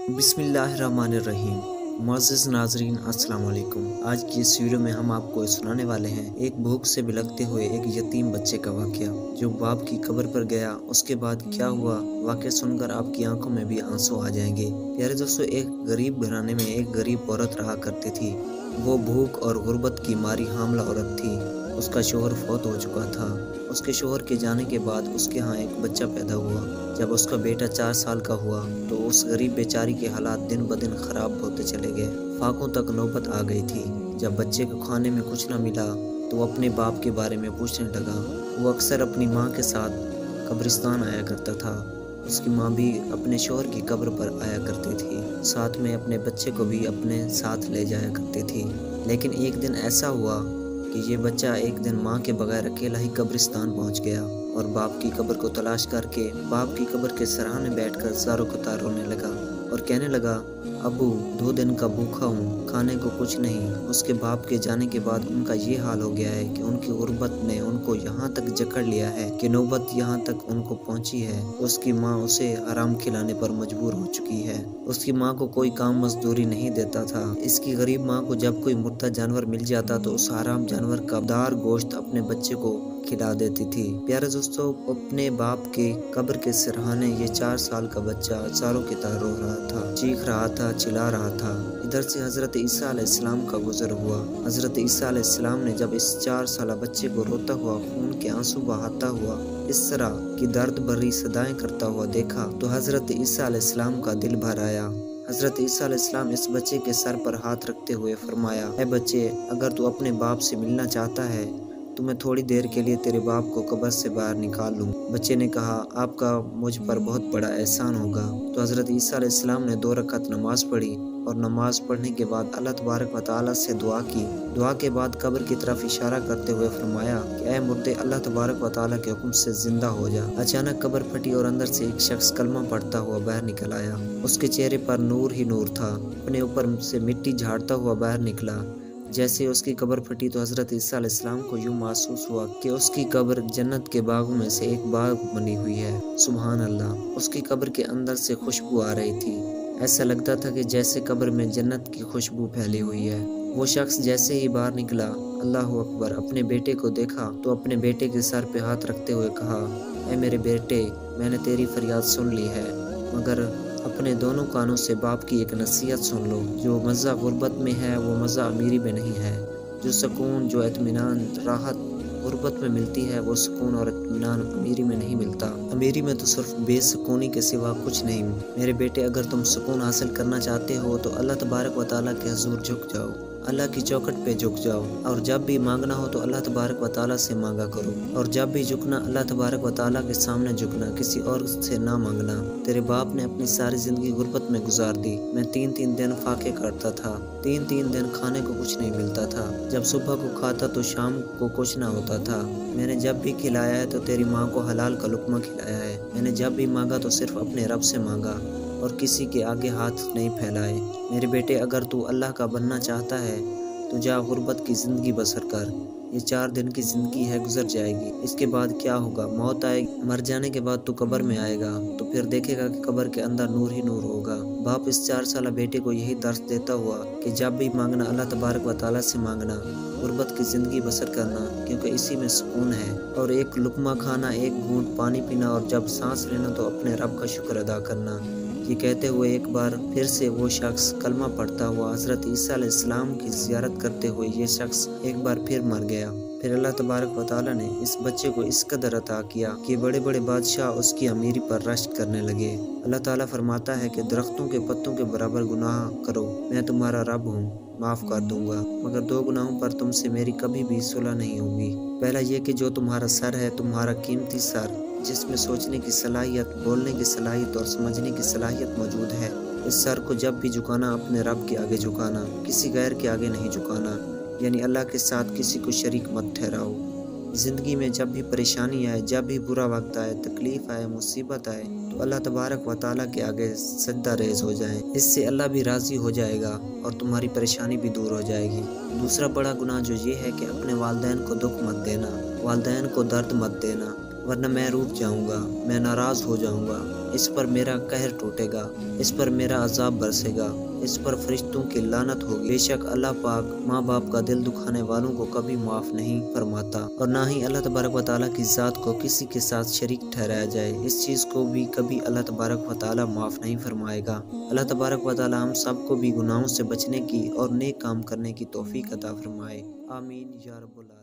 बिस्मिल्लाहिर्रहमानिर्रहीम। मुअज़्ज़िज़ नाज़रीन, अस्सलाम वालेकुम। आज की इस वीडियो में हम आपको सुनाने वाले हैं एक भूख से बिलखते हुए एक यतीम बच्चे का वाक़या जो बाप की कब्र पर गया। उसके बाद क्या हुआ, वाक़या सुनकर आपकी आंखों में भी आंसू आ जाएंगे। प्यारे दोस्तों, एक गरीब घराने में एक गरीब औरत रहा करती थी। वो भूख और गुर्बत की मारी हामला औरत थी। उसका शोहर फौत हो चुका था। उसके शोहर के जाने के बाद उसके यहाँ एक बच्चा पैदा हुआ। जब उसका बेटा 4 साल का हुआ तो उस गरीब बेचारी के हालात दिन ब दिन खराब होते चले गए। फाकों तक नौबत आ गई थी। जब बच्चे को खाने में कुछ न मिला तो वो अपने बाप के बारे में पूछने लगा। वो अक्सर अपनी माँ के साथ कब्रिस्तान आया करता था। उसकी माँ भी अपने शोहर की कब्र पर आया करती थी, साथ में अपने बच्चे को भी अपने साथ ले जाया करती थी। लेकिन एक दिन ऐसा हुआ कि ये बच्चा एक दिन माँ के बगैर अकेला ही कब्रिस्तान पहुँच गया और बाप की कब्र को तलाश करके बाप की कब्र के सराहने बैठकर ज़ारो कतार रोने लगा और कहने लगा, अबू 2 दिन का भूखा हूँ, खाने को कुछ नहीं। उसके बाप के जाने के बाद उनका ये हाल हो गया है कि उनकी गुर्बत ने उनको यहाँ तक जकड़ लिया है कि नौबत यहाँ तक उनको पहुँची है। उसकी माँ उसे हराम खिलाने पर मजबूर हो चुकी है। उसकी माँ को कोई काम मजदूरी नहीं देता था। इसकी गरीब माँ को जब कोई मुर्दा जानवर मिल जाता तो उस हराम जानवर का दार गोश्त अपने बच्चे को खिला देती थी। प्यारे दोस्तों, अपने बाप के कब्र के सिरहाने ये 4 साल का बच्चा चारों की तरह रो रहा था, चीख रहा था, चिल्ला रहा था। इधर से हजरत ईसा अलैहिस्सलाम का गुजर हुआ। हजरत ईसा अलैहिस्सलाम ने जब इस 4 साल बच्चे को रोता हुआ, खून के आंसू बहाता हुआ, इस तरह की दर्द भरी सदाएं करता हुआ देखा तो हजरत ईसा अलैहिस्सलाम का दिल भर आया। हजरत ईसा अलैहिस्सलाम इस बच्चे के सर पर हाथ रखते हुए फरमाया, ऐ बच्चे, अगर तू अपने बाप से मिलना चाहता है तो मैं थोड़ी देर के लिए तेरे बाप को कब्र से बाहर निकाल लूँ। बच्चे ने कहा, आपका मुझ पर बहुत बड़ा एहसान होगा। तो हज़रत ईसा अलैहिस्सलाम ने 2 रकात नमाज पढ़ी और नमाज पढ़ने के बाद अल्लाह तबारक व तआला से दुआ की। दुआ के बाद कब्र की तरफ इशारा करते हुए फरमाया कि ऐ मुर्दे, अल्लाह तबारक व तआला के हुक्म से जिंदा हो जा। अचानक कब्र फटी और अंदर से एक शख्स कलमा पढ़ता हुआ बाहर निकल आया। उसके चेहरे पर नूर ही नूर था। अपने ऊपर से मिट्टी झाड़ता हुआ बाहर निकला। जैसे उसकी कब्र फटी तो हज़रत ईसा अलैहिस्सलाम को यूँ महसूस हुआ कि उसकी कब्र जन्नत के बागों में से एक बाग बनी हुई है। सुभान अल्लाह। उसकी कब्र के अंदर से खुशबू आ रही थी। ऐसा लगता था कि जैसे कब्र में जन्नत की खुशबू फैली हुई है। वो शख्स जैसे ही बाहर निकला, अल्लाह अकबर, अपने बेटे को देखा तो अपने बेटे के सर पे हाथ रखते हुए कहा, ऐ मेरे बेटे, मैंने तेरी फरियाद सुन ली है, मगर अपने दोनों कानों से बाप की एक नसीहत सुन लो। जो मज़ा गुर्बत में है वो मज़ा अमीरी में नहीं है। जो सुकून, जो इत्मीनान, राहत गुर्बत में मिलती है वो सुकून और इत्मीनान अमीरी में नहीं मिलता। अमीरी में तो सिर्फ बेसुकूनी के सिवा कुछ नहीं। मेरे बेटे, अगर तुम सुकून हासिल करना चाहते हो तो अल्लाह तबारक व तआला के हुजूर झुक जाओ, अल्लाह की चौखट पे झुक जाओ और जब भी मांगना हो तो अल्लाह तबारक व तआला से मांगा करो और जब भी झुकना अल्लाह तबारक व तआला के सामने झुकना, किसी और से ना मांगना। तेरे बाप ने अपनी सारी जिंदगी गुर्बत में गुजार दी। मैं 3-3 दिन फाके करता था। 3-3 दिन खाने को कुछ नहीं मिलता था। जब सुबह को खाता तो शाम को कुछ ना होता था। मैंने जब भी खिलाया है तो तेरी माँ को हलाल का लुक्मा खिलाया है। मैंने जब भी मांगा तो सिर्फ अपने रब से मांगा और किसी के आगे हाथ नहीं फैलाए। मेरे बेटे, अगर तू अल्लाह का बनना चाहता है तो जा गुर्बत की ज़िंदगी बसर कर। ये 4 दिन की ज़िंदगी है, गुजर जाएगी। इसके बाद क्या होगा? मौत आएगी। मर जाने के बाद तू कब्र में आएगा तो फिर देखेगा कि कब्र के अंदर नूर ही नूर होगा। बाप इस 4 साल बेटे को यही दर्स देता हुआ कि जब भी मांगना अल्लाह तबारक व तआला से मांगना, गुर्बत की ज़िंदगी बसर करना, क्योंकि इसी में सुकून है। और एक लुकमा खाना, एक घूंट पानी पीना और जब सांस लेना तो अपने रब का शुक्र अदा करना। ये कहते हुए एक बार फिर से वो शख्स कलमा पढ़ता हुआ हज़रत ईसा अलैहिस्सलाम की ज़ियारत करते हुए ये शख्स एक बार फिर मर गया। फिर अल्लाह तबारक व तआला ने इस बच्चे को इस कदर अता किया कि बड़े बड़े बादशाह उसकी अमीरी पर रश्क करने लगे। अल्लाह ताला फरमाता है कि दरख्तों के पत्तों के बराबर गुनाह करो, मैं तुम्हारा रब हूँ, माफ़ कर दूंगा, मगर 2 गुनाहों पर तुमसे मेरी कभी भी सुलह नहीं होगी। पहला ये कि जो तुम्हारा सर है, तुम्हारा कीमती सर, जिसमें सोचने की सलाहियत, बोलने की सलाहियत और समझने की सलाहियत मौजूद है, इस सर को जब भी झुकाना अपने रब के आगे झुकाना, किसी गैर के आगे नहीं झुकाना, यानी अल्लाह के साथ किसी को शरीक मत ठहराओ। ज़िंदगी में जब भी परेशानी आए, जब भी बुरा वक्त आए, तकलीफ़ आए, मुसीबत आए तो अल्लाह तबारक व तआला के आगे सजदा रेज़ हो जाएं। इससे अल्लाह भी राज़ी हो जाएगा और तुम्हारी परेशानी भी दूर हो जाएगी। दूसरा बड़ा गुनाह जो ये है कि अपने वालिदैन को दुख मत देना, वालिदैन को दर्द मत देना, वरना मैं रूठ जाऊंगा, मैं नाराज़ हो जाऊंगा। اس پر میرا قہر ٹوٹے گا، اس پر میرا عذاب برسے گا، اس پر فرشتوں کی لعنت ہوگی۔ بے شک اللہ پاک ماں باپ کا دل دکھانے والوں کو کبھی معاف نہیں فرماتا، اور نہ ہی اللہ تبارک و تعالیٰ کی ذات کو کسی کے ساتھ شریک ٹھہرایا جائے، اس چیز کو بھی کبھی اللہ تبارک و تعالیٰ معاف نہیں فرمائے گا۔ اللہ تبارک و تعالیٰ ہم سب کو بھی گناہوں سے بچنے کی اور نیک کام کرنے کی توفیق عطا فرمائے۔ آمین یا رب العالمین۔